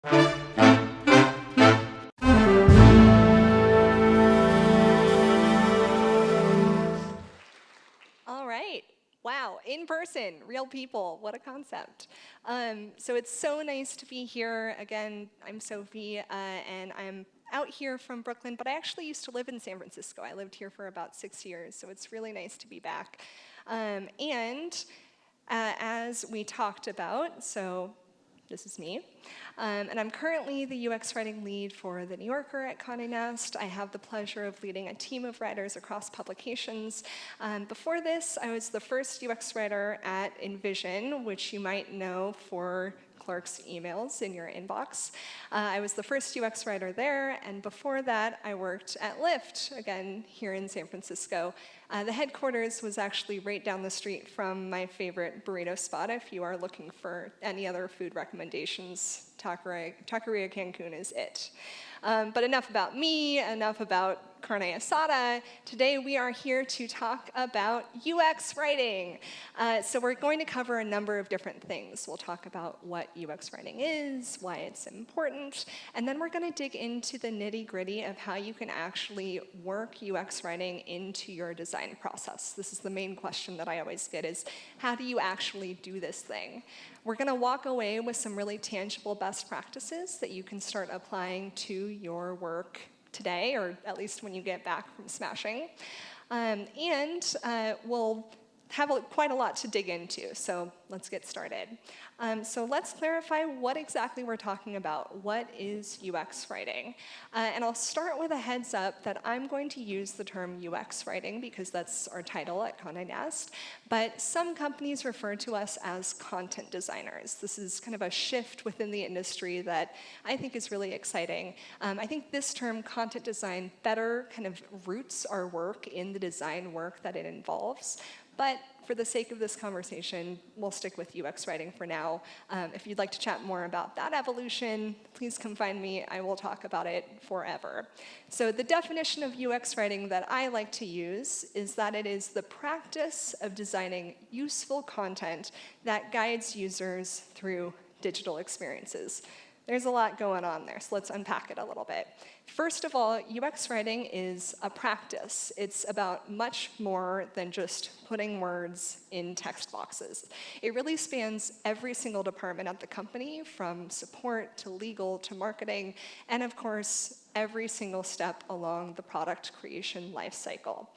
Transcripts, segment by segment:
All right. Wow, in person, real people, what a concept. So it's so nice to be here. Again, I'm Sophie, and I'm out here from Brooklyn, but I actually used to live in San Francisco. I lived here for about 6 years, so it's really nice to be back. As we talked about, so this is me. And I'm currently the UX writing lead for The New Yorker at Condé Nast. I have the pleasure of leading a team of writers across publications. Before this, I was the first UX writer at InVision, which you might know for clerks' emails in your inbox. I was the first UX writer there, and before that, I worked at Lyft, again, here in San Francisco. The headquarters was actually right down the street from my favorite burrito spot. If you are looking for any other food recommendations, Taqueria Cancun is it. But enough about me, enough about carne asada. Today we are here to talk about UX writing. So we're going to cover a number of different things. We'll talk about what UX writing is, why it's important, and then we're going to dig into the nitty-gritty of how you can actually work UX writing into your design process. This is the main question that I always get is, how do you actually do this thing? We're going to walk away with some really tangible best practices that you can start applying to your work today, or at least when you get back from smashing. We'll have quite a lot to dig into, so let's get started. So let's clarify what exactly we're talking about. What is UX writing? And I'll start with a heads up that I'm going to use the term UX writing because that's our title at Condé Nast, but some companies refer to us as content designers. This is kind of a shift within the industry that I think is really exciting. I think this term, content design, better kind of roots our work in the design work that it involves. But for the sake of this conversation, we'll stick with UX writing for now. If you'd like to chat more about that evolution, please come find me. I will talk about it forever. So the definition of UX writing that I like to use is that it is the practice of designing useful content that guides users through digital experiences. There's a lot going on there, so let's unpack it a little bit. First of all, UX writing is a practice. It's about much more than just putting words in text boxes. It really spans every single department at the company, from support to legal to marketing, and of course, every single step along the product creation lifecycle.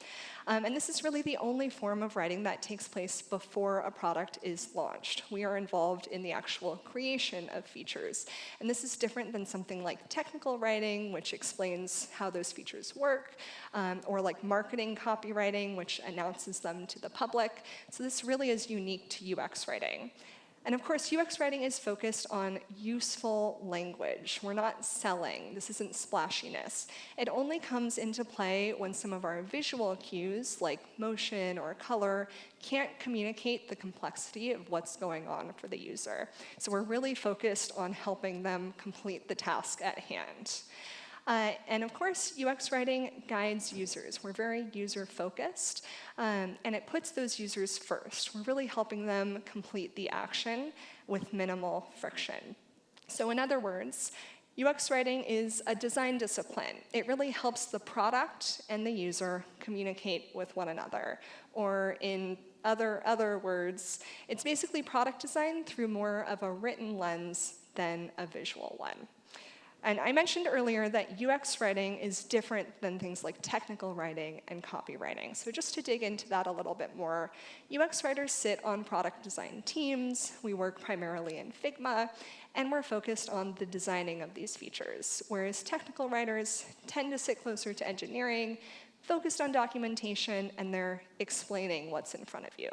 And this is really the only form of writing that takes place before a product is launched. We are involved in the actual creation of features. And this is different than something like technical writing, which explains how those features work, or like marketing copywriting, which announces them to the public. So this really is unique to UX writing. And of course, UX writing is focused on useful language. We're not selling. This isn't splashiness. It only comes into play when some of our visual cues, like motion or color, can't communicate the complexity of what's going on for the user. So we're really focused on helping them complete the task at hand. And of course, UX writing guides users. We're very user-focused, and it puts those users first. We're really helping them complete the action with minimal friction. So in other words, UX writing is a design discipline. It really helps the product and the user communicate with one another. Or in other words, it's basically product design through more of a written lens than a visual one. And I mentioned earlier that UX writing is different than things like technical writing and copywriting. So just to dig into that a little bit more, UX writers sit on product design teams. We work primarily in Figma, and we're focused on the designing of these features, whereas technical writers tend to sit closer to engineering, focused on documentation, and they're explaining what's in front of you.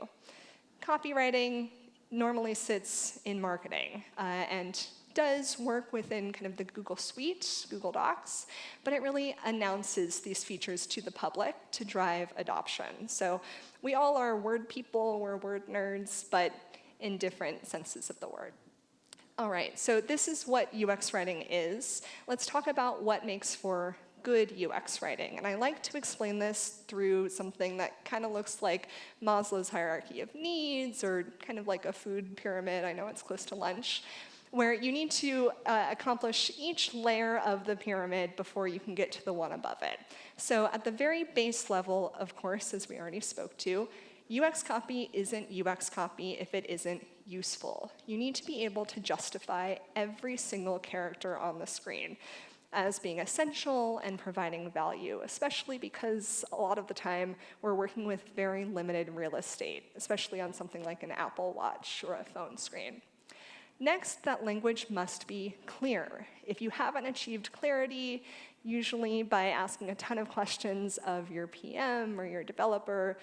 Copywriting normally sits in marketing, and does work within kind of the Google Suite, Google Docs, but it really announces these features to the public to drive adoption. So we all are word people, we're word nerds, but in different senses of the word. All right, so this is what UX writing is. Let's talk about what makes for good UX writing. And I like to explain this through something that kind of looks like Maslow's hierarchy of needs, or kind of like a food pyramid. I know it's close to lunch. where you need to accomplish each layer of the pyramid before you can get to the one above it. So at the very base level, of course, as we already spoke to, UX copy isn't UX copy if it isn't useful. You need to be able to justify every single character on the screen as being essential and providing value, especially because a lot of the time we're working with very limited real estate, especially on something like an Apple Watch or a phone screen. Next, that language must be clear. If you haven't achieved clarity, usually by asking a ton of questions of your PM or your developer,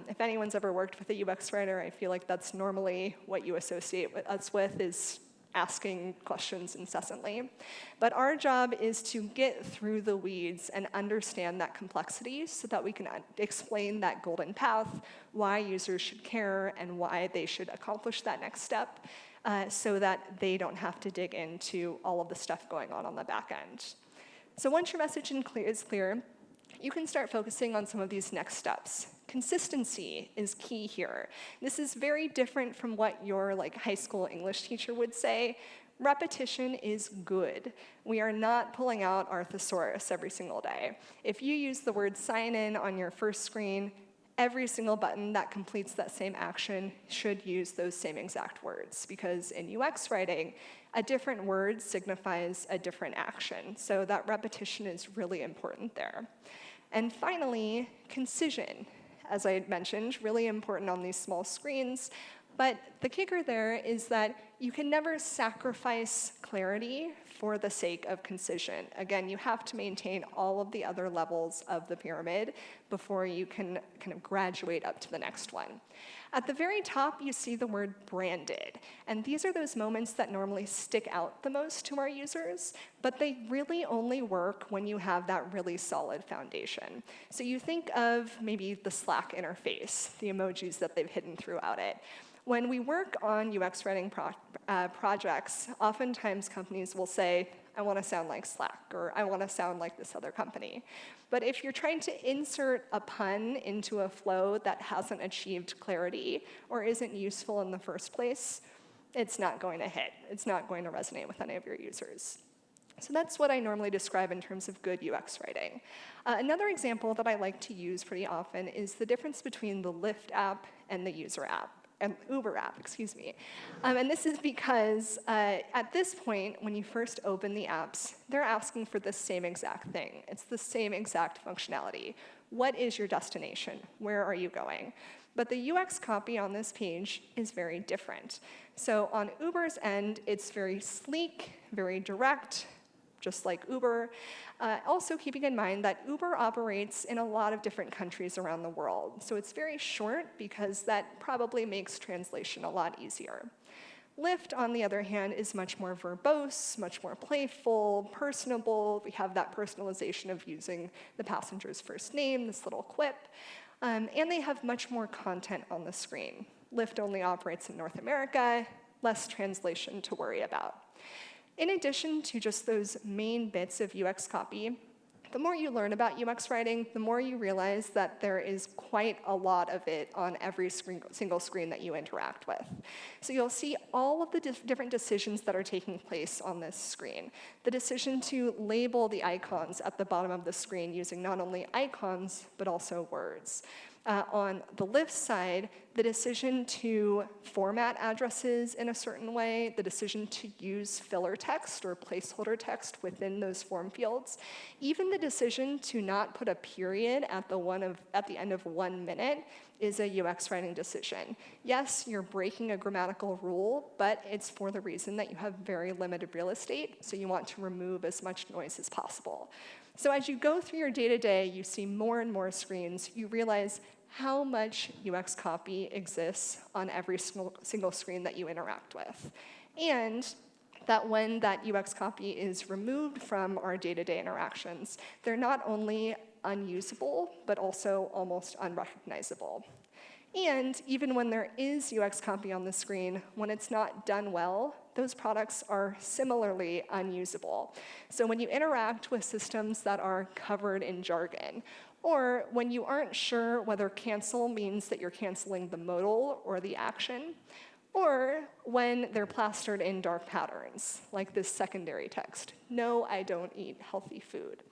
if anyone's ever worked with a UX writer, I feel like that's normally what you associate us with, is asking questions incessantly. But our job is to get through the weeds and understand that complexity so that we can explain that golden path, why users should care, and why they should accomplish that next step, so that they don't have to dig into all of the stuff going on the back end. So once your message is clear, you can start focusing on some of these next steps. Consistency is key here. This is very different from what your high school English teacher would say. Repetition is good. We are not pulling out our thesaurus every single day. If you use the word sign in on your first screen, every single button that completes that same action should use those same exact words, because in UX writing, a different word signifies a different action. So that repetition is really important there. And finally, concision. As I had mentioned, really important on these small screens. But the kicker there is that you can never sacrifice clarity for the sake of concision. Again, you have to maintain all of the other levels of the pyramid before you can kind of graduate up to the next one. At the very top, you see the word branded. And these are those moments that normally stick out the most to our users, but they really only work when you have that really solid foundation. So you think of maybe the Slack interface, the emojis that they've hidden throughout it. When we work on UX writing projects, oftentimes companies will say, I want to sound like Slack, or I want to sound like this other company. But if you're trying to insert a pun into a flow that hasn't achieved clarity or isn't useful in the first place, it's not going to hit. It's not going to resonate with any of your users. So that's what I normally describe in terms of good UX writing. Another example that I like to use pretty often is the difference between the Lyft app and the user app. And Uber app, excuse me. And this is because at this point, when you first open the apps, they're asking for the same exact thing. It's the same exact functionality. What is your destination? Where are you going? But the UX copy on this page is very different. So on Uber's end, it's very sleek, very direct, just like Uber. Also keeping in mind that Uber operates in a lot of different countries around the world. So it's very short because that probably makes translation a lot easier. Lyft, on the other hand, is much more verbose, much more playful, personable. We have that personalization of using the passenger's first name, this little quip. And they have much more content on the screen. Lyft only operates in North America, less translation to worry about. In addition to just those main bits of UX copy, the more you learn about UX writing, the more you realize that there is quite a lot of it on every single screen that you interact with. So you'll see all of the different decisions that are taking place on this screen. The decision to label the icons at the bottom of the screen using not only icons, but also words. On the Lyft side, the decision to format addresses in a certain way, the decision to use filler text or placeholder text within those form fields, even the decision to not put a period at the end of 1 minute is a UX writing decision. Yes, you're breaking a grammatical rule, but it's for the reason that you have very limited real estate, so you want to remove as much noise as possible. So as you go through your day-to-day, you see more and more screens, you realize how much UX copy exists on every single screen that you interact with. And that when that UX copy is removed from our day-to-day interactions, they're not only unusable, but also almost unrecognizable. And even when there is UX copy on the screen, when it's not done well, those products are similarly unusable. So when you interact with systems that are covered in jargon, or when you aren't sure whether cancel means that you're canceling the modal or the action, or when they're plastered in dark patterns, like this secondary text, "No, I don't eat healthy food."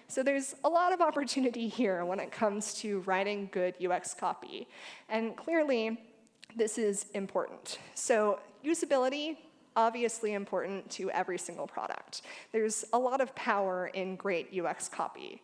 So there's a lot of opportunity here when it comes to writing good UX copy. And clearly, this is important. So usability, obviously important to every single product. There's a lot of power in great UX copy.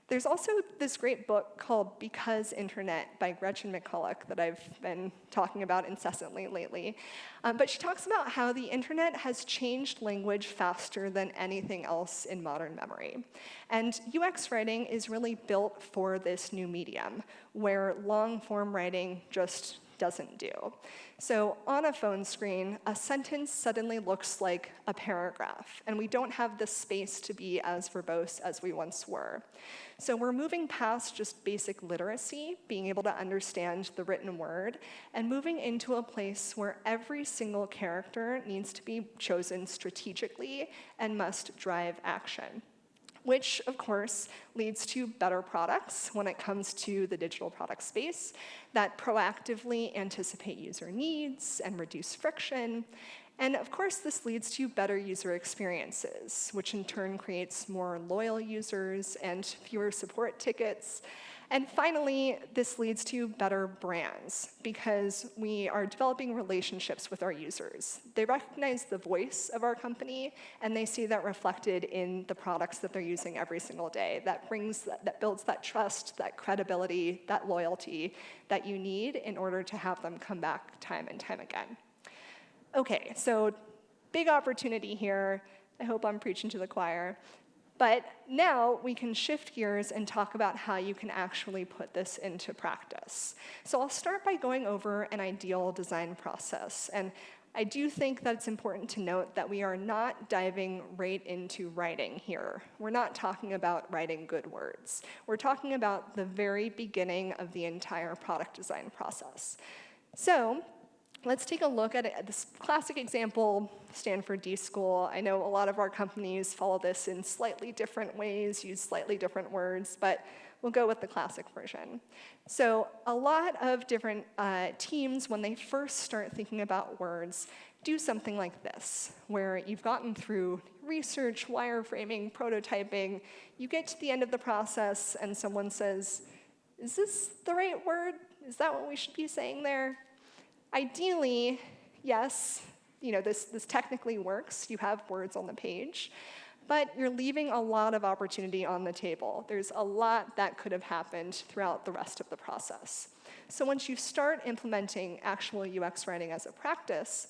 There's also this great book called Because Internet by Gretchen McCulloch that I've been talking about incessantly lately. But she talks about how the internet has changed language faster than anything else in modern memory. And UX writing is really built for this new medium, where long-form writing just doesn't do. So on a phone screen, a sentence suddenly looks like a paragraph, and we don't have the space to be as verbose as we once were. So we're moving past just basic literacy, being able to understand the written word, and moving into a place where every single character needs to be chosen strategically and must drive action, which, of course, leads to better products when it comes to the digital product space that proactively anticipate user needs and reduce friction. And of course, this leads to better user experiences, which in turn creates more loyal users and fewer support tickets. And finally, this leads to better brands because we are developing relationships with our users. They recognize the voice of our company, and they see that reflected in the products that they're using every single day. That builds that trust, that credibility, that loyalty that you need in order to have them come back time and time again. Okay, so big opportunity here. I hope I'm preaching to the choir. But now we can shift gears and talk about how you can actually put this into practice. So I'll start by going over an ideal design process. And I do think that it's important to note that we are not diving right into writing here. We're not talking about writing good words. We're talking about the very beginning of the entire product design process. So let's take a look at this classic example, Stanford D-School. I know a lot of our companies follow this in slightly different ways, use slightly different words, but we'll go with the classic version. So a lot of different teams, when they first start thinking about words, do something like this, where you've gotten through research, wireframing, prototyping, you get to the end of the process, and someone says, "Is this the right word? Is that what we should be saying there?" Ideally, yes, this technically works. You have words on the page, but you're leaving a lot of opportunity on the table. There's a lot that could have happened throughout the rest of the process. So once you start implementing actual UX writing as a practice,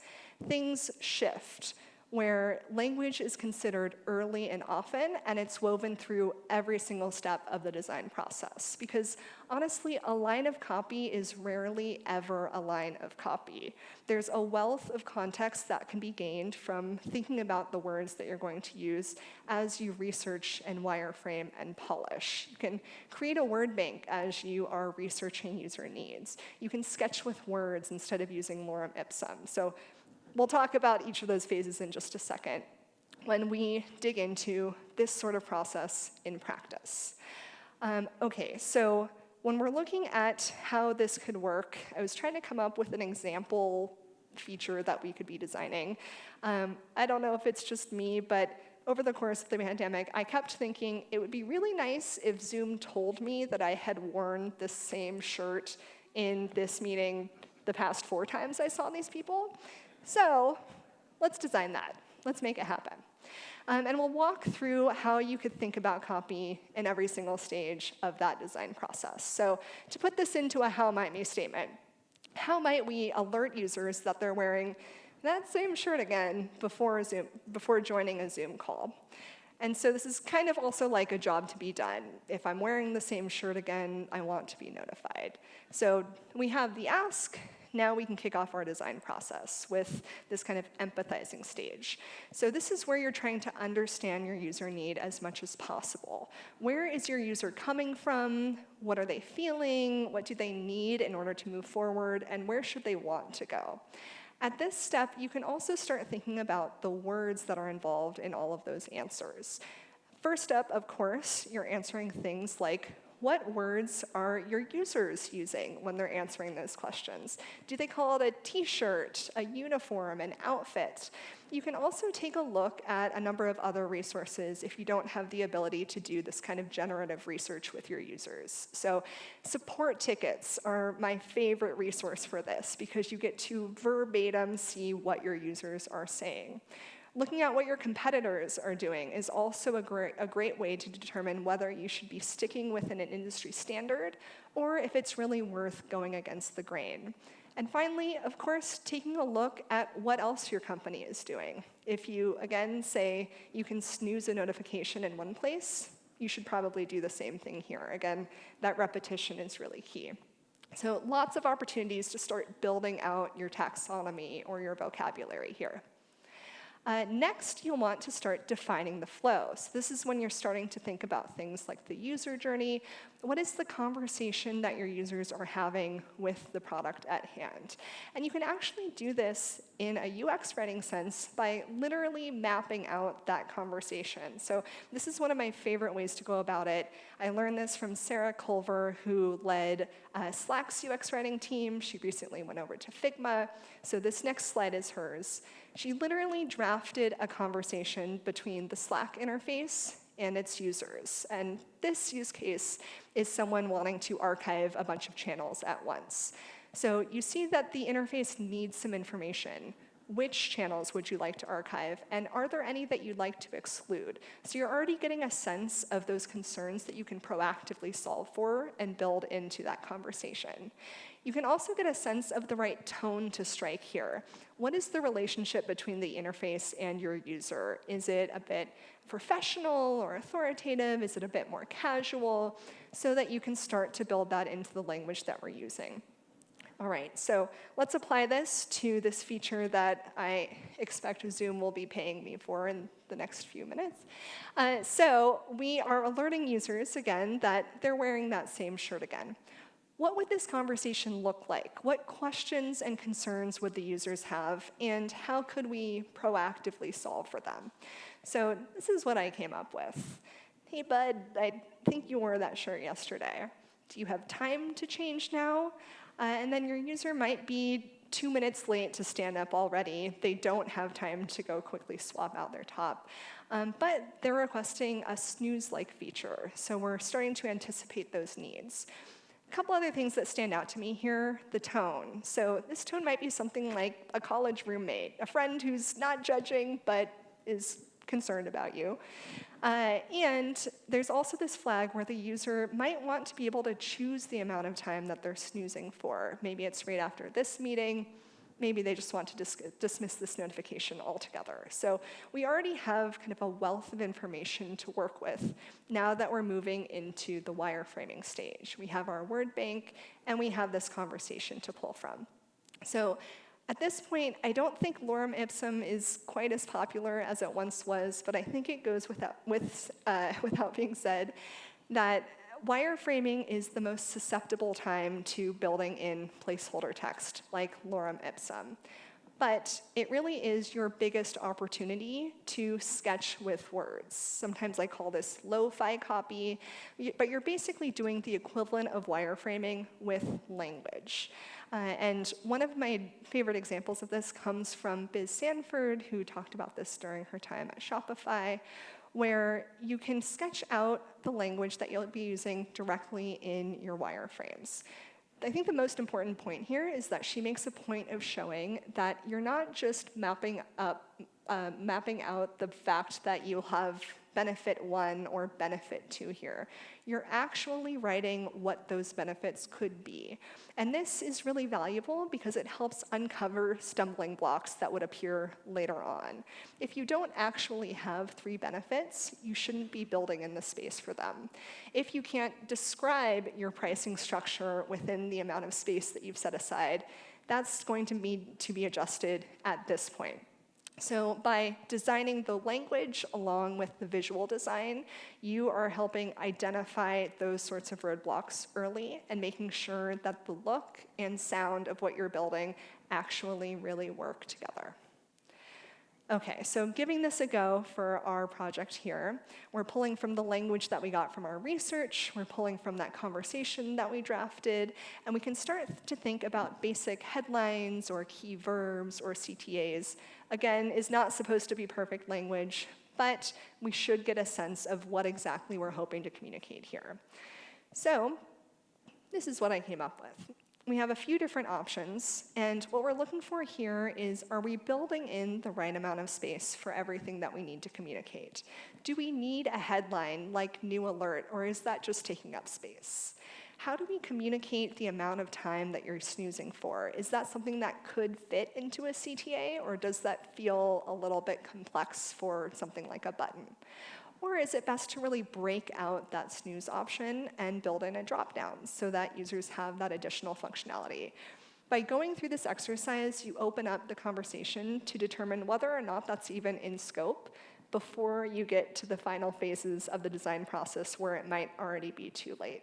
things shift, where language is considered early and often, and it's woven through every single step of the design process. Because honestly, a line of copy is rarely ever a line of copy. There's a wealth of context that can be gained from thinking about the words that you're going to use as you research and wireframe and polish. You can create a word bank as you are researching user needs. You can sketch with words instead of using lorem ipsum. So we'll talk about each of those phases in just a second when we dig into this sort of process in practice. Okay, so when we're looking at how this could work, I was trying to come up with an example feature that we could be designing. I don't know if it's just me, but over the course of the pandemic, I kept thinking it would be really nice if Zoom told me that I had worn the same shirt in this meeting the past 4 times I saw these people. So let's design that. Let's make it happen. And we'll walk through how you could think about copy in every single stage of that design process. So to put this into a how might we statement, how might we alert users that they're wearing that same shirt again before joining a Zoom call? And so this is kind of also like a job to be done. If I'm wearing the same shirt again, I want to be notified. So we have the ask. Now we can kick off our design process with this kind of empathizing stage. So this is where you're trying to understand your user need as much as possible. Where is your user coming from? What are they feeling? What do they need in order to move forward? And where should they want to go? At this step, you can also start thinking about the words that are involved in all of those answers. First up, of course, you're answering things like, what words are your users using when they're answering those questions? Do they call it a t-shirt, a uniform, an outfit? You can also take a look at a number of other resources if you don't have the ability to do this kind of generative research with your users. So support tickets are my favorite resource for this because you get to verbatim see what your users are saying. Looking at what your competitors are doing is also a great way to determine whether you should be sticking within an industry standard or if it's really worth going against the grain. And finally, of course, taking a look at what else your company is doing. If you, again, say you can snooze a notification in one place, you should probably do the same thing here. Again, that repetition is really key. So lots of opportunities to start building out your taxonomy or your vocabulary here. Next, you'll want to start defining the flow. So this is when you're starting to think about things like the user journey. What is the conversation that your users are having with the product at hand? And you can actually do this in a UX writing sense by literally mapping out that conversation. So this is one of my favorite ways to go about it. I learned this from Sarah Culver, who led Slack's UX writing team. She recently went over to Figma. So this next slide is hers. She literally drafted a conversation between the Slack interface and its users. And this use case is someone wanting to archive a bunch of channels at once. So you see that the interface needs some information. Which channels would you like to archive? And are there any that you'd like to exclude? So you're already getting a sense of those concerns that you can proactively solve for and build into that conversation. You can also get a sense of the right tone to strike here. What is the relationship between the interface and your user? Is it a bit professional or authoritative? Is it a bit more casual? So that you can start to build that into the language that we're using. All right, so let's apply this to this feature that I expect Zoom will be paying me for in the next few minutes. So we are alerting users, again, that they're wearing that same shirt again. What would this conversation look like? What questions and concerns would the users have, and how could we proactively solve for them? So this is what I came up with. Hey, bud, I think you wore that shirt yesterday. Do you have time to change now? And then your user might be 2 minutes late to stand up already. They don't have time to go quickly swap out their top. But they're requesting a snooze-like feature, so we're starting to anticipate those needs. A couple other things that stand out to me here, the tone. So this tone might be something like a college roommate, a friend who's not judging but is concerned about you. And there's also this flag where the user might want to be able to choose the amount of time that they're snoozing for. Maybe it's right after this meeting. Maybe they just want to dismiss this notification altogether. So we already have kind of a wealth of information to work with now that we're moving into the wireframing stage. We have our word bank, and we have this conversation to pull from. So at this point, I don't think lorem ipsum is quite as popular as it once was, but I think it goes without being said that wireframing is the most susceptible time to building in placeholder text, like lorem ipsum. But it really is your biggest opportunity to sketch with words. Sometimes I call this lo-fi copy, but you're basically doing the equivalent of wireframing with language. And one of my favorite examples of this comes from Biz Sanford, who talked about this during her time at Shopify, where you can sketch out the language that you'll be using directly in your wireframes. I think the most important point here is that she makes a point of showing that you're not just mapping out the fact that you have benefit 1 or benefit 2 here. You're actually writing what those benefits could be. And this is really valuable because it helps uncover stumbling blocks that would appear later on. If you don't actually have 3 benefits, you shouldn't be building in the space for them. If you can't describe your pricing structure within the amount of space that you've set aside, that's going to need to be adjusted at this point. So by designing the language along with the visual design, you are helping identify those sorts of roadblocks early and making sure that the look and sound of what you're building actually really work together. Okay, so giving this a go for our project here, we're pulling from the language that we got from our research, we're pulling from that conversation that we drafted, and we can start to think about basic headlines or key verbs or CTAs. Again, is not supposed to be perfect language, but we should get a sense of what exactly we're hoping to communicate here. So this is what I came up with. We have a few different options, and what we're looking for here is, are we building in the right amount of space for everything that we need to communicate? Do we need a headline like new alert, or is that just taking up space? How do we communicate the amount of time that you're snoozing for? Is that something that could fit into a CTA, or does that feel a little bit complex for something like a button? Or is it best to really break out that snooze option and build in a drop-down so that users have that additional functionality? By going through this exercise, you open up the conversation to determine whether or not that's even in scope before you get to the final phases of the design process where it might already be too late.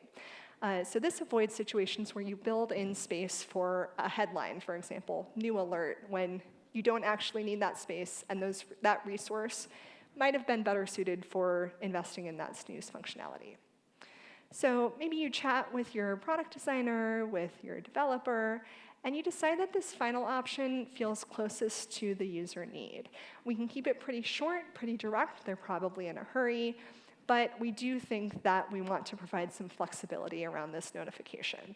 So this avoids situations where you build in space for a headline, for example, new alert, when you don't actually need that space and that resource might have been better suited for investing in that snooze functionality. So maybe you chat with your product designer, with your developer, and you decide that this final option feels closest to the user need. We can keep it pretty short, pretty direct. They're probably in a hurry, but we do think that we want to provide some flexibility around this notification.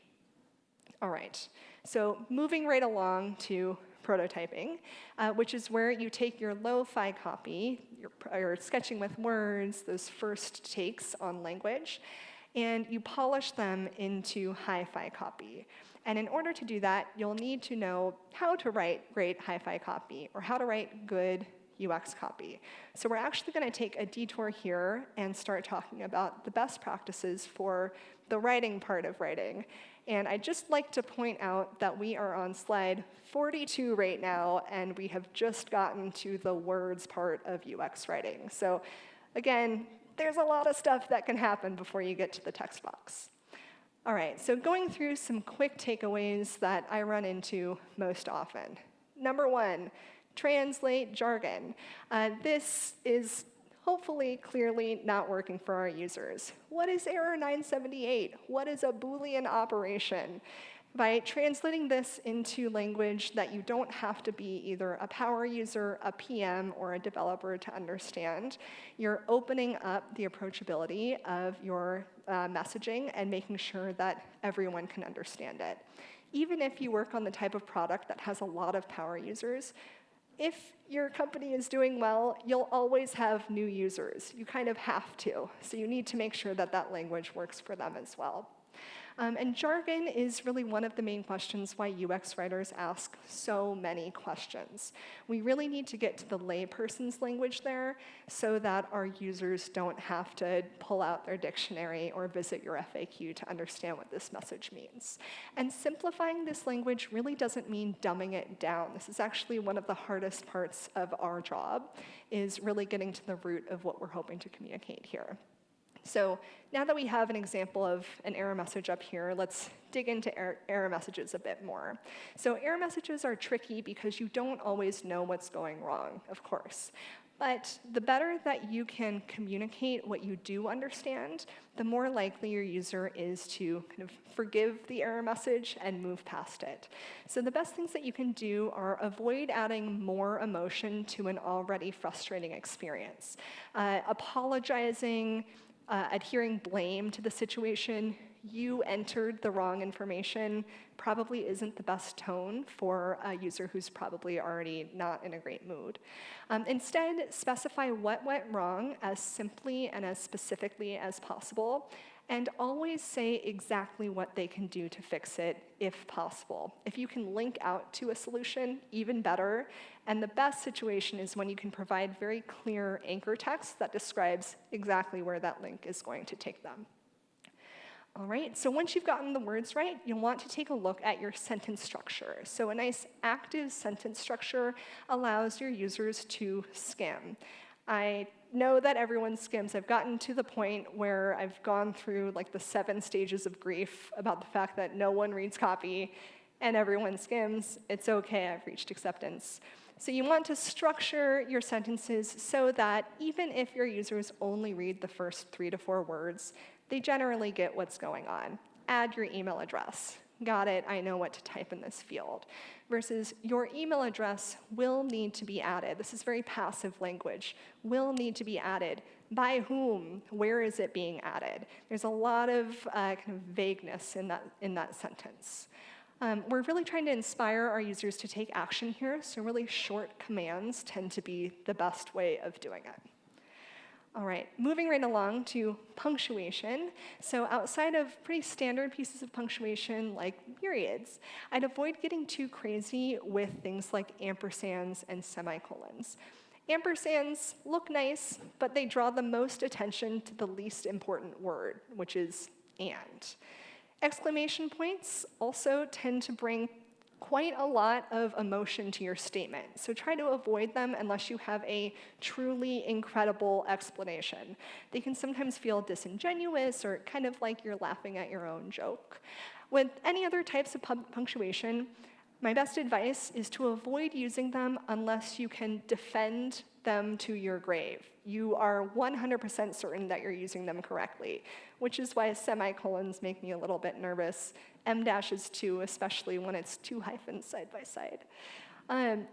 All right, so moving right along to prototyping, which is where you take your lo-fi copy, your sketching with words, those first takes on language, and you polish them into hi-fi copy. And in order to do that, you'll need to know how to write great hi-fi copy or how to write good UX copy. So we're actually going to take a detour here and start talking about the best practices for the writing part of writing. And I'd just like to point out that we are on slide 42 right now, and we have just gotten to the words part of UX writing. So again, there's a lot of stuff that can happen before you get to the text box. All right, so going through some quick takeaways that I run into most often. Number one, translate jargon. This is hopefully clearly not working for our users. What is error 978? What is a Boolean operation? By translating this into language that you don't have to be either a power user, a PM, or a developer to understand, you're opening up the approachability of your messaging and making sure that everyone can understand it. Even if you work on the type of product that has a lot of power users, if your company is doing well, you'll always have new users. You kind of have to. So you need to make sure that that language works for them as well. And jargon is really one of the main questions why UX writers ask so many questions. We really need to get to the layperson's language there so that our users don't have to pull out their dictionary or visit your FAQ to understand what this message means. And simplifying this language really doesn't mean dumbing it down. This is actually one of the hardest parts of our job, is really getting to the root of what we're hoping to communicate here. So now that we have an example of an error message up here, let's dig into error messages a bit more. So error messages are tricky because you don't always know what's going wrong, of course. But the better that you can communicate what you do understand, the more likely your user is to kind of forgive the error message and move past it. So the best things that you can do are avoid adding more emotion to an already frustrating experience. Apologizing, adhering blame to the situation, you entered the wrong information, probably isn't the best tone for a user who's probably already not in a great mood. Instead, specify what went wrong as simply and as specifically as possible, and always say exactly what they can do to fix it if possible. If you can link out to a solution, even better. And the best situation is when you can provide very clear anchor text that describes exactly where that link is going to take them. All right, so once you've gotten the words right, you'll want to take a look at your sentence structure. So a nice active sentence structure allows your users to skim. I know that everyone skims. I've gotten to the point where I've gone through like the 7 stages of grief about the fact that no one reads copy and everyone skims. It's okay, I've reached acceptance. So you want to structure your sentences so that even if your users only read the first 3 to 4 words, they generally get what's going on. Add your email address. Got it, I know what to type in this field. Versus your email address will need to be added. This is very passive language. Will need to be added. By whom? Where is it being added? There's a lot of kind of vagueness in that sentence. We're really trying to inspire our users to take action here, so really short commands tend to be the best way of doing it. All right, moving right along to punctuation. So outside of pretty standard pieces of punctuation like periods, I'd avoid getting too crazy with things like ampersands and semicolons. Ampersands look nice, but they draw the most attention to the least important word, which is and. Exclamation points also tend to bring quite a lot of emotion to your statement. So try to avoid them unless you have a truly incredible explanation. They can sometimes feel disingenuous or kind of like you're laughing at your own joke. With any other types of punctuation, my best advice is to avoid using them unless you can defend them to your grave. You are 100% certain that you're using them correctly, which is why semicolons make me a little bit nervous. M dashes too, especially when it's 2 hyphens side by side.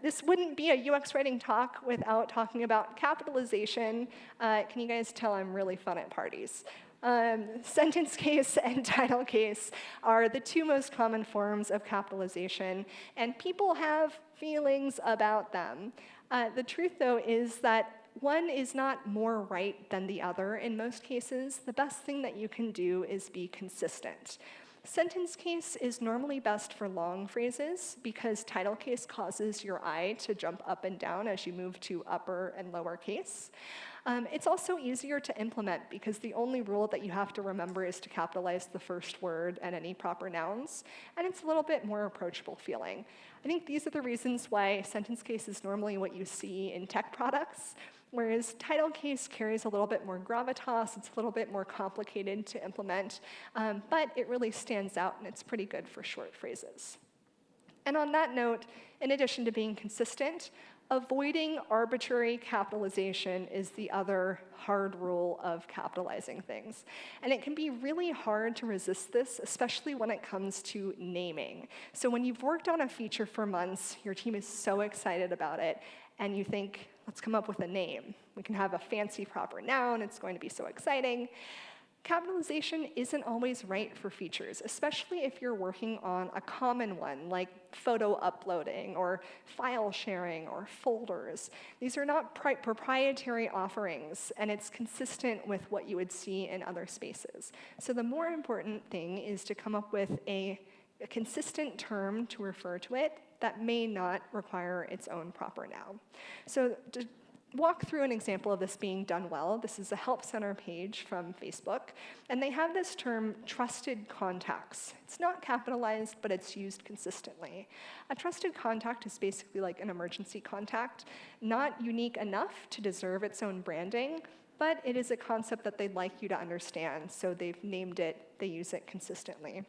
This wouldn't be a UX writing talk without talking about capitalization. Can you guys tell I'm really fun at parties? Sentence case and title case are the 2 most common forms of capitalization, and people have feelings about them. The truth, though, is that one is not more right than the other in most cases. The best thing that you can do is be consistent. Sentence case is normally best for long phrases because title case causes your eye to jump up and down as you move to upper and lower case. It's also easier to implement because the only rule that you have to remember is to capitalize the first word and any proper nouns, and it's a little bit more approachable feeling. I think these are the reasons why sentence case is normally what you see in tech products, whereas title case carries a little bit more gravitas, it's a little bit more complicated to implement, but it really stands out and it's pretty good for short phrases. And on that note, in addition to being consistent, avoiding arbitrary capitalization is the other hard rule of capitalizing things. And it can be really hard to resist this, especially when it comes to naming. So when you've worked on a feature for months, your team is so excited about it, and you think, let's come up with a name. We can have a fancy proper noun, it's going to be so exciting. Capitalization isn't always right for features, especially if you're working on a common one like photo uploading or file sharing or folders. These are not proprietary offerings, and it's consistent with what you would see in other spaces. So the more important thing is to come up with a consistent term to refer to it that may not require its own proper noun. So to walk through an example of this being done well, this is a Help Center page from Facebook, and they have this term, trusted contacts. It's not capitalized, but it's used consistently. A trusted contact is basically like an emergency contact, not unique enough to deserve its own branding, but it is a concept that they'd like you to understand, so they've named it, they use it consistently.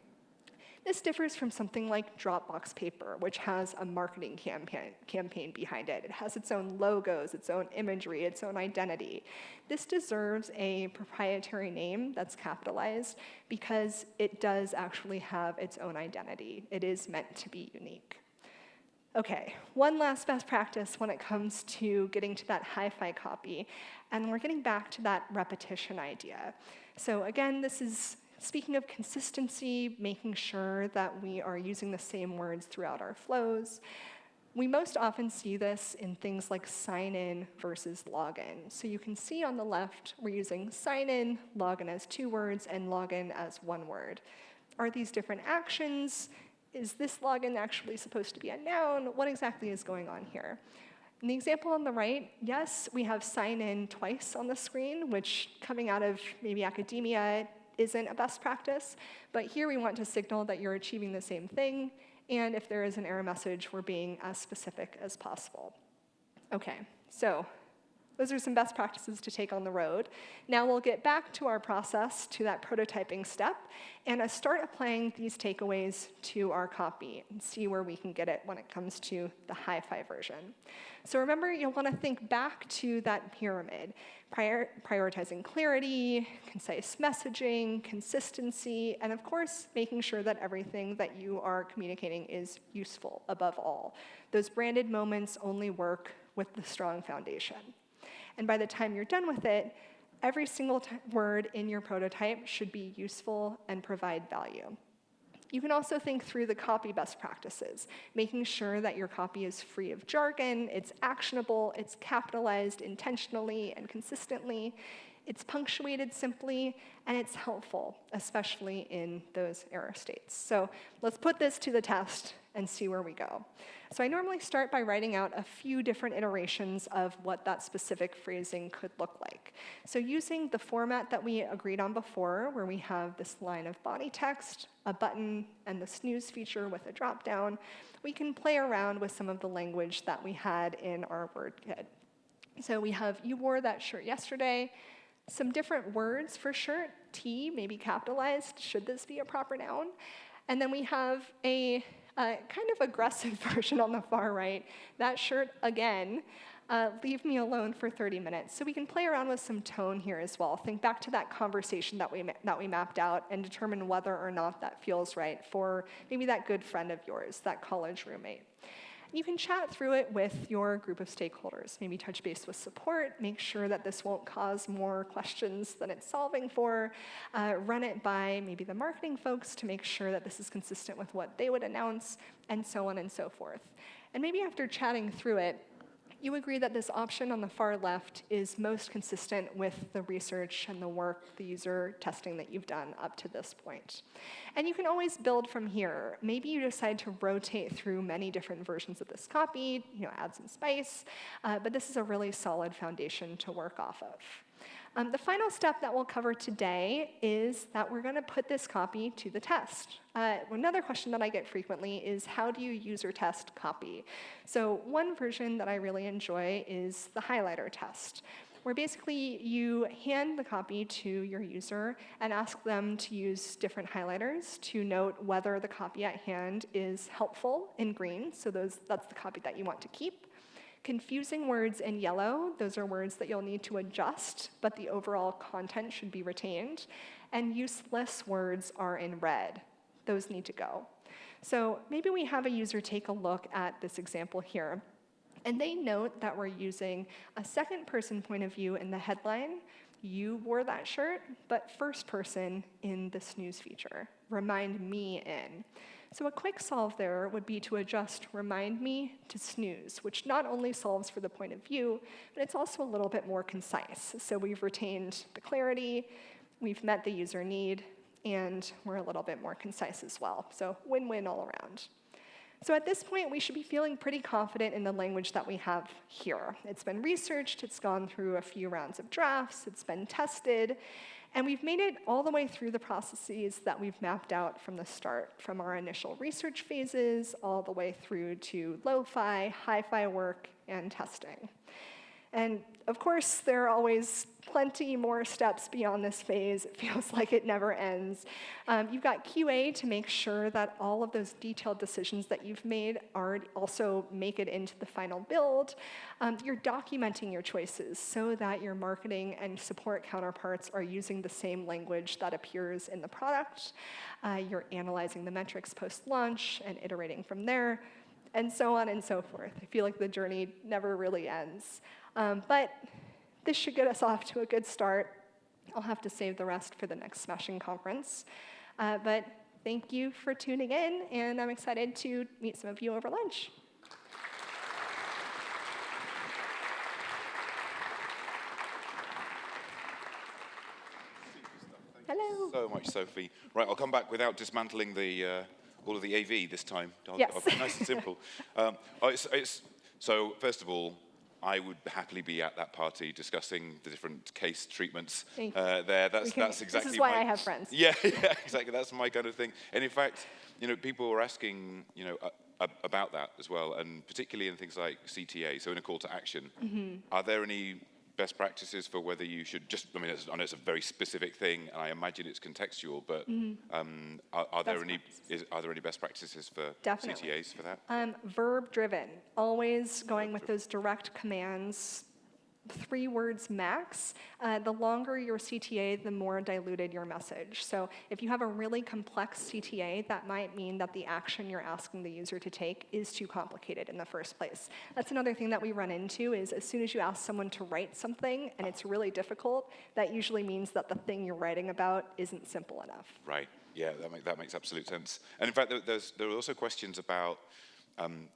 This differs from something like Dropbox Paper, which has a marketing campaign behind it. It has its own logos, its own imagery, its own identity. This deserves a proprietary name that's capitalized because it does actually have its own identity. It is meant to be unique. Okay, one last best practice when it comes to getting to that hi-fi copy, and we're getting back to that repetition idea. So again, this is speaking of consistency, making sure that we are using the same words throughout our flows. We most often see this in things like sign in versus login. So you can see on the left, we're using sign in, login as 2 words, and login as 1 word. Are these different actions? Is this login actually supposed to be a noun? What exactly is going on here? In the example on the right, yes, we have sign in twice on the screen, which coming out of maybe academia isn't a best practice, but here we want to signal that you're achieving the same thing, and if there is an error message, we're being as specific as possible. Okay, so Those are some best practices to take on the road. Now we'll get back to our process, to that prototyping step, and start applying these takeaways to our copy and see where we can get it when it comes to the hi-fi version. So remember, you'll want to think back to that pyramid, prioritizing clarity, concise messaging, consistency, and of course, making sure that everything that you are communicating is useful above all. Those branded moments only work with the strong foundation. And by the time you're done with it, every single word in your prototype should be useful and provide value. You can also think through the copy best practices, making sure that your copy is free of jargon, it's actionable, it's capitalized intentionally and consistently, it's punctuated simply, and it's helpful, especially in those error states. So let's put this to the test and see where we go. So I normally start by writing out a few different iterations of what that specific phrasing could look like. So using the format that we agreed on before, where we have this line of body text, a button, and the snooze feature with a drop-down, we can play around with some of the language that we had in our word kit. So we have, you wore that shirt yesterday, some different words for shirt, T, maybe capitalized, should this be a proper noun? And then we have a kind of aggressive version on the far right, that shirt again, leave me alone for 30 minutes. So we can play around with some tone here as well. Think back to that conversation that we mapped out and determine whether or not that feels right for maybe that good friend of yours, that college roommate. You can chat through it with your group of stakeholders, maybe touch base with support, make sure that this won't cause more questions than it's solving for, run it by maybe the marketing folks to make sure that this is consistent with what they would announce, and so on and so forth. And maybe after chatting through it, you agree that this option on the far left is most consistent with the research and the work, the user testing that you've done up to this point. And you can always build from here. Maybe you decide to rotate through many different versions of this copy, add some spice, but this is a really solid foundation to work off of. The final step that we'll cover today is that we're going to put this copy to the test. Another question that I get frequently is, how do you user test copy? So one version that I really enjoy is the highlighter test, where basically you hand the copy to your user and ask them to use different highlighters to note whether the copy at hand is helpful in green, so that's the copy that you want to keep. Confusing words in yellow, those are words that you'll need to adjust, but the overall content should be retained. And useless words are in red. Those need to go. So maybe we have a user take a look at this example here, and they note that we're using a second person point of view in the headline. You wore that shirt, but first person in the snooze feature. Remind me in. So a quick solve there would be to adjust remind me to snooze, which not only solves for the point of view, but it's also a little bit more concise. So we've retained the clarity, we've met the user need, and we're a little bit more concise as well. So win-win all around. So at this point, we should be feeling pretty confident in the language that we have here. It's been researched, it's gone through a few rounds of drafts, it's been tested, and we've made it all the way through the processes that we've mapped out from the start, from our initial research phases all the way through to lo-fi, hi-fi work, and testing. And of course, there are always plenty more steps beyond this phase. It feels like it never ends. You've got QA to make sure that all of those detailed decisions that you've made also make it into the final build. You're documenting your choices so that your marketing and support counterparts are using the same language that appears in the product. You're analyzing the metrics post-launch and iterating from there, and so on and so forth. I feel like the journey never really ends. But this should get us off to a good start. I'll have to save the rest for the next Smashing conference. But thank you for tuning in, and I'm excited to meet some of you over lunch. Hello. So much, Sophie. Right, I'll come back without dismantling all of the AV this time. Yes. I'll be nice and simple. So first of all, I would happily be at that party discussing the different case treatments there. That's exactly. This is why I have friends. Yeah, exactly. That's my kind of thing. And in fact, people were asking, about that as well, and particularly in things like CTA. So in a call to action, are there any best practices for whether you should just, I mean, I know it's a very specific thing, and I imagine it's contextual, but are there any best practices for Definitely. CTAs for that? Verb driven, always going with those direct commands, 3 words max. The longer your CTA, the more diluted your message. So if you have a really complex CTA, that might mean that the action you're asking the user to take is too complicated in the first place. That's another thing that we run into is as soon as you ask someone to write something and it's really difficult, that usually means that the thing you're writing about isn't simple enough. Right. Yeah, that makes absolute sense. And in fact, there are also questions about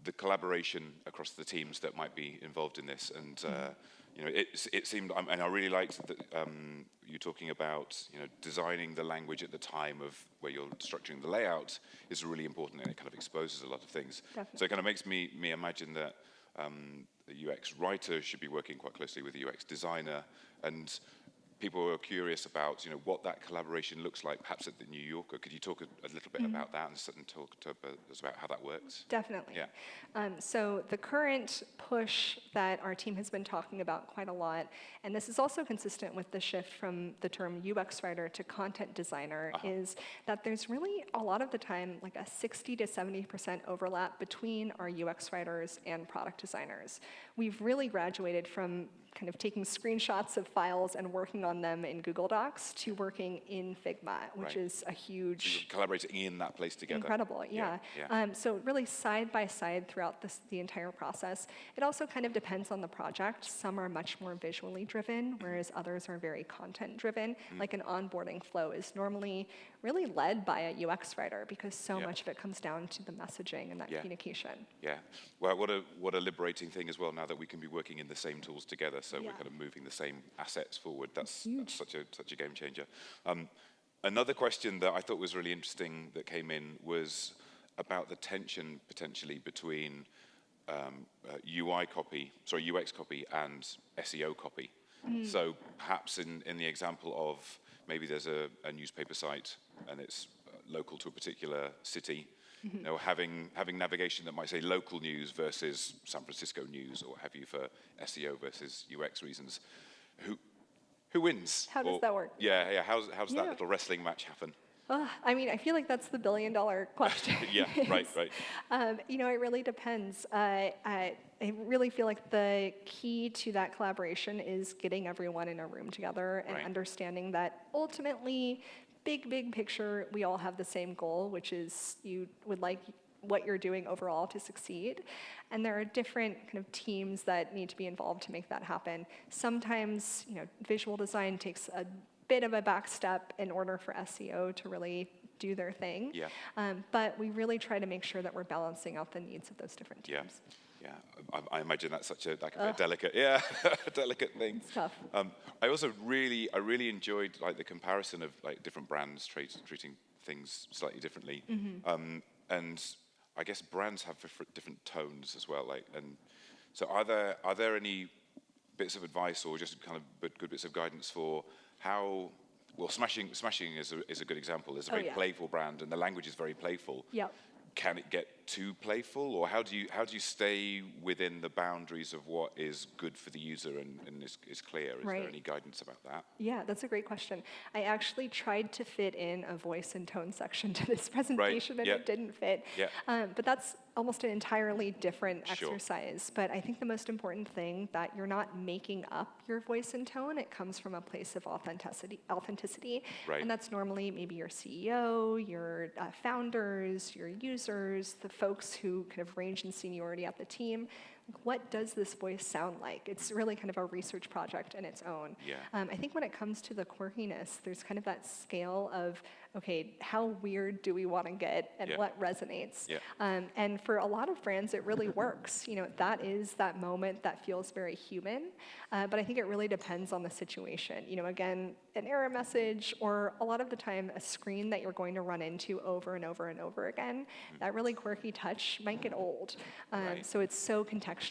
the collaboration across the teams that might be involved in this. And you know, it seemed, and I really liked that you talking about, you know, designing the language at the time of where you're structuring the layout is really important, and it kind of exposes a lot of things. Definitely. So it kind of makes me imagine that the UX writer should be working quite closely with the UX designer, and people are curious about, you know, what that collaboration looks like, perhaps at the New Yorker. Could you talk a little bit about that and talk to us about how that works? Definitely. Yeah. So the current push that our team has been talking about quite a lot, and this is also consistent with the shift from the term UX writer to content designer, is that there's really a lot of the time like a 60 to 70% overlap between our UX writers and product designers. We've really graduated from kind of taking screenshots of files and working on them in Google Docs to working in Figma, which is a huge... You're collaborating in that place together. Incredible, yeah. So really side by side throughout the entire process. It also kind of depends on the project. Some are much more visually driven, whereas others are very content driven. Like an onboarding flow is normally really led by a UX writer because so much of it comes down to the messaging and that communication. Yeah. Well, what a liberating thing as well now that we can be working in the same tools together. So we're kind of moving the same assets forward. That's such a game changer. Another question that I thought was really interesting that came in was about the tension potentially between UX copy and SEO copy. So perhaps in the example of maybe there's a newspaper site and it's local to a particular city, you know, having navigation that might say local news versus San Francisco news or what have you for SEO versus UX reasons. Who wins? How does that work? Yeah. How does that little wrestling match happen? I mean, I feel like that's the billion-dollar question. Yeah, right. You know, it really depends. I really feel like the key to that collaboration is getting everyone in a room together and understanding that ultimately, big picture, we all have the same goal, which is you would like what you're doing overall to succeed. And there are different kind of teams that need to be involved to make that happen. Sometimes, you know, visual design takes a bit of a back step in order for SEO to really do their thing. But we really try to make sure that we're balancing out the needs of those different teams. Yeah. I imagine that's such a delicate, delicate thing. It's tough. I also really enjoyed like the comparison of like different brands treating things slightly differently. And I guess brands have different tones as well. Like, and so are there any bits of advice or just kind of good bits of guidance for how? Well, Smashing is a good example. It's a very playful brand, and the language is very playful. Can it get too playful, or how do you stay within the boundaries of what is good for the user and is clear? Is there any guidance about that? Yeah, that's a great question. I actually tried to fit in a voice and tone section to this presentation, and it didn't fit. But that's almost an entirely different exercise. But I think the most important thing that you're not making up your voice and tone. It comes from a place of authenticity, and that's normally maybe your CEO, your founders, your users, the folks who kind of range in seniority at the team. What does this voice sound like? It's really kind of a research project in its own. I think when it comes to the quirkiness, there's kind of that scale of, okay, how weird do we want to get and what resonates? And for a lot of brands, it really works. You know, that is that moment that feels very human. But I think it really depends on the situation. You know, again, an error message or a lot of the time a screen that you're going to run into over and over and over again, that really quirky touch might get old. So it's so contextual.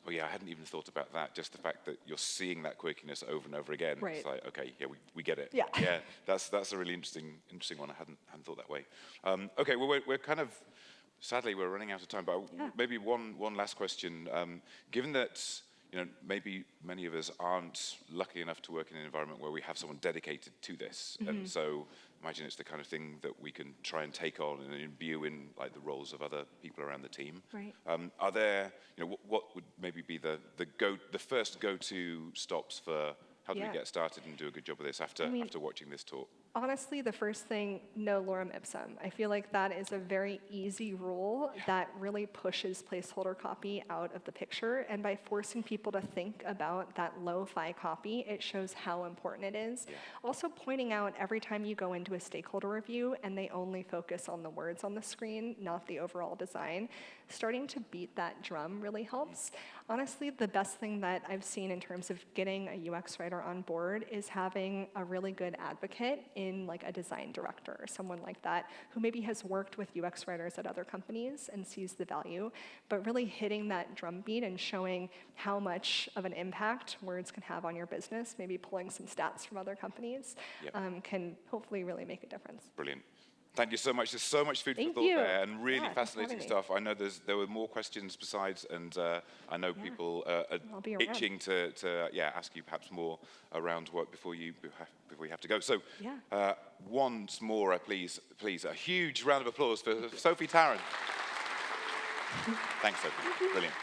Oh yeah, I hadn't even thought about that. Just the fact that you're seeing that quirkiness over and over again. It's like, okay, we get it. Yeah, that's a really interesting one. I hadn't thought that way. Okay, well we're kind of sadly we're running out of time, but maybe one last question. Given that maybe many of us aren't lucky enough to work in an environment where we have someone dedicated to this. And so imagine it's the kind of thing that we can try and take on and imbue in like the roles of other people around the team. Right. Are there, what would maybe be the first go-to stops for how do we get started and do a good job of this after watching this talk? Honestly, the first thing, no lorem ipsum. I feel like that is a very easy rule that really pushes placeholder copy out of the picture. And by forcing people to think about that lo-fi copy, it shows how important it is. Yeah. Also pointing out every time you go into a stakeholder review and they only focus on the words on the screen, not the overall design, starting to beat that drum really helps. Honestly, the best thing that I've seen in terms of getting a UX writer on board is having a really good advocate in like a design director or someone like that who maybe has worked with UX writers at other companies and sees the value, but really hitting that drum beat and showing how much of an impact words can have on your business, maybe pulling some stats from other companies, can hopefully really make a difference. Brilliant. Thank you so much. There's so much food for Thank thought you. there, and really Yeah, thanks for fascinating having me. stuff. I know there were more questions besides, and I know people are I'll be around. itching to ask you perhaps more around what before you have to go. So once more, please, a huge round of applause for Sophie Tarrant. Thanks, Sophie. Brilliant.